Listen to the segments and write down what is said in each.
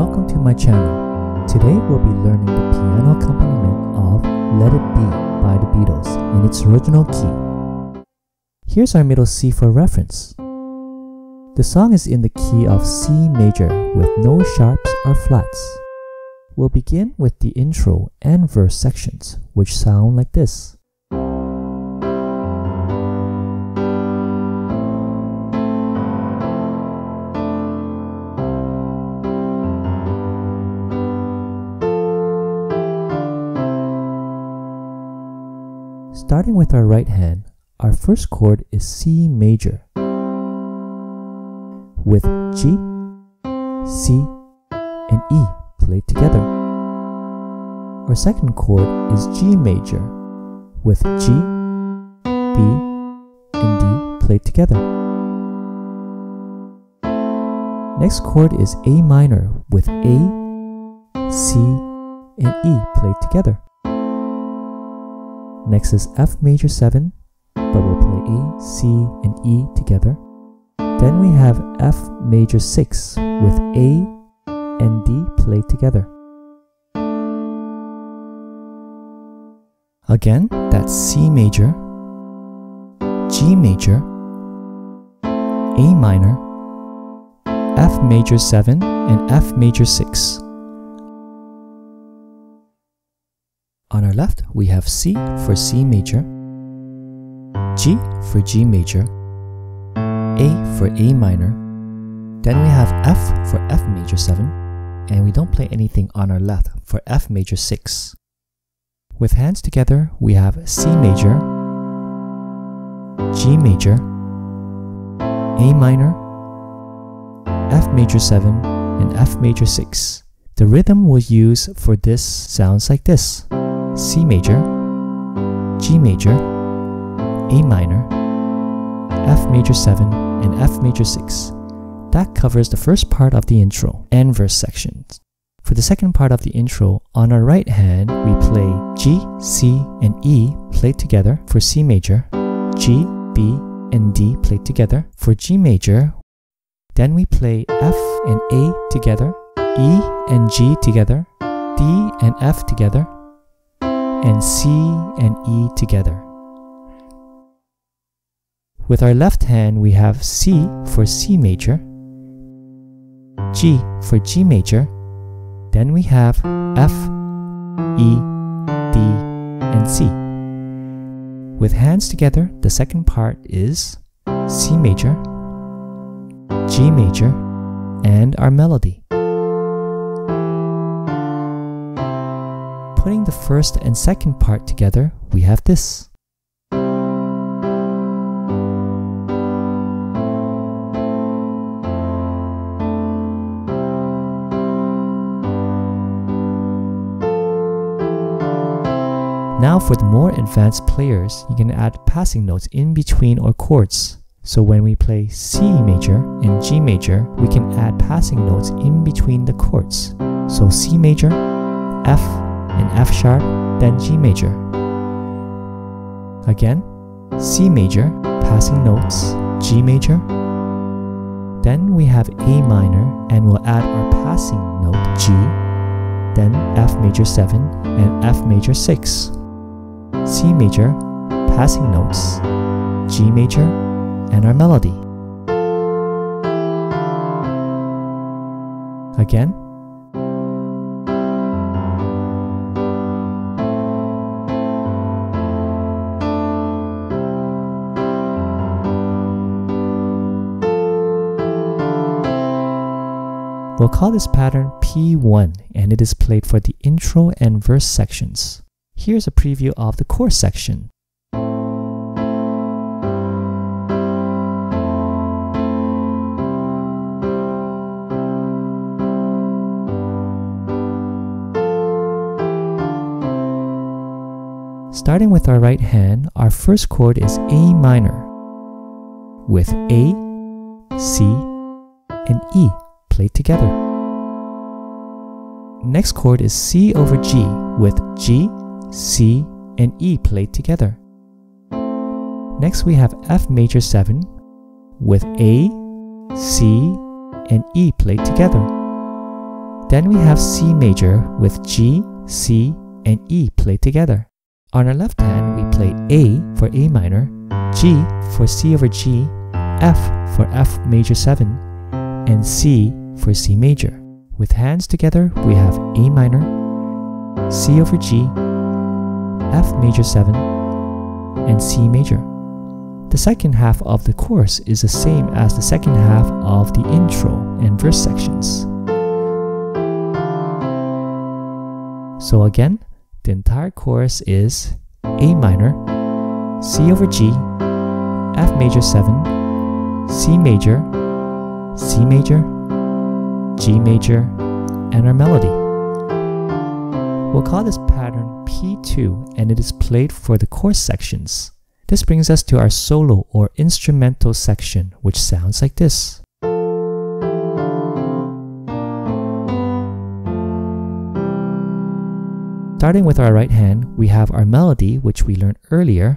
welcome to my channel. Today we'll be learning the piano accompaniment of Let It Be by the Beatles in its original key. Here's our middle C for reference. The song is in the key of C major with no sharps or flats. We'll begin with the intro and verse sections, which sound like this. Starting with our right hand, our first chord is C major with G, C, and E played together. Our second chord is G major with G, B, and D played together. Next chord is A minor with A, C, and E played together. Next is F major 7, but we'll play A, C, and E together. Then we have F major 6 with A and D played together. Again, that's C major, G major, A minor, F major 7, and F major 6. On our left, we have C for C major, G for G major, A for A minor, then we have F for F major 7, and we don't play anything on our left for F major 6. With hands together, we have C major, G major, A minor, F major 7, and F major 6. The rhythm we'll use for this sounds like this. C major, G major, A minor, F major 7, and F major 6. That covers the first part of the intro and verse sections. For the second part of the intro, on our right hand, we play G, C, and E played together for C major, G, B, and D played together for G major. Then we play F and A together, E and G together, D and F together, and C and E together. With our left hand, we have C for C major, G for G major, then we have F, E, D, and C. With hands together, the second part is C major, G major, and our melody. Putting the first and second part together, we have this. Now for the more advanced players, you can add passing notes in between our chords. So when we play C major and G major, we can add passing notes in between the chords. So C major, F, and F sharp, then G major. Again, C major, passing notes, G major. Then we have A minor, and we'll add our passing note G, then F major 7, and F major 6. C major, passing notes, G major, and our melody. Again, we'll call this pattern P1, and it is played for the intro and verse sections. Here's a preview of the chorus section. Starting with our right hand, our first chord is A minor with A, C, and E played together. Next chord is C over G with G, C, and E played together. Next we have F major 7 with A, C, and E played together. Then we have C major with G, C, and E played together. On our left hand, we play A for A minor, G for C over G, F for F major 7, and C for C major. With hands together, we have A minor, C over G, F major 7, and C major. The second half of the chorus is the same as the second half of the intro and verse sections. So again, the entire chorus is A minor, C over G, F major 7, C major, C major, G major, and our melody. We'll call this pattern P2 and it is played for the chorus sections. This brings us to our solo or instrumental section, which sounds like this. Starting with our right hand, we have our melody, which we learned earlier.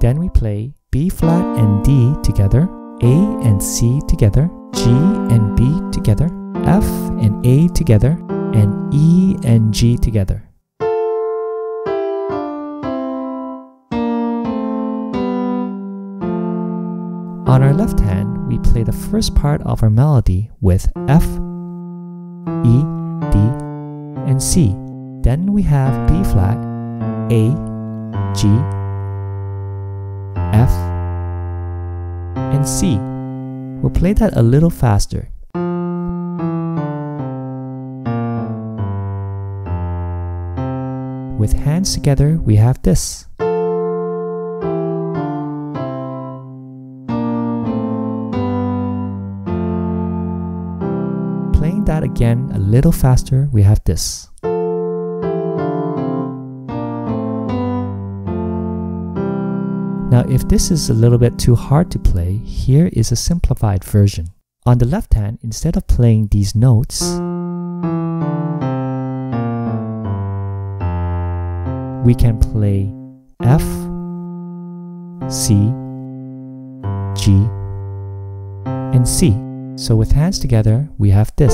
Then we play B flat and D together, A and C together, G and B together, F and A together, and E and G together. On our left hand, we play the first part of our melody with F, E, D, and C. Then we have B flat, A, G, F, and C. We'll play that a little faster. With hands together, we have this. Playing that again a little faster, we have this. Now, if this is a little bit too hard to play, here is a simplified version. On the left hand, instead of playing these notes, we can play F, C, G, and C. So with hands together, we have this.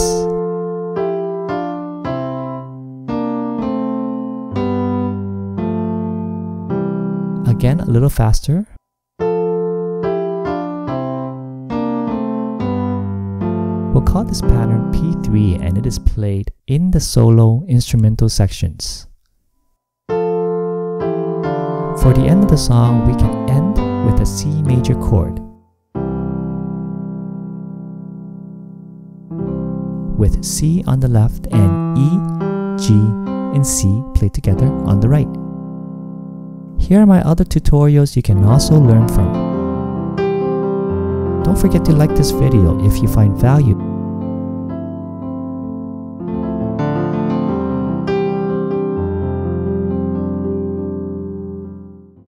Again, a little faster. We'll call this pattern P3 and it is played in the solo instrumental sections. For the end of the song, we can end with a C major chord, with C on the left and E, G, and C played together on the right. Here are my other tutorials you can also learn from. Don't forget to like this video if you find value.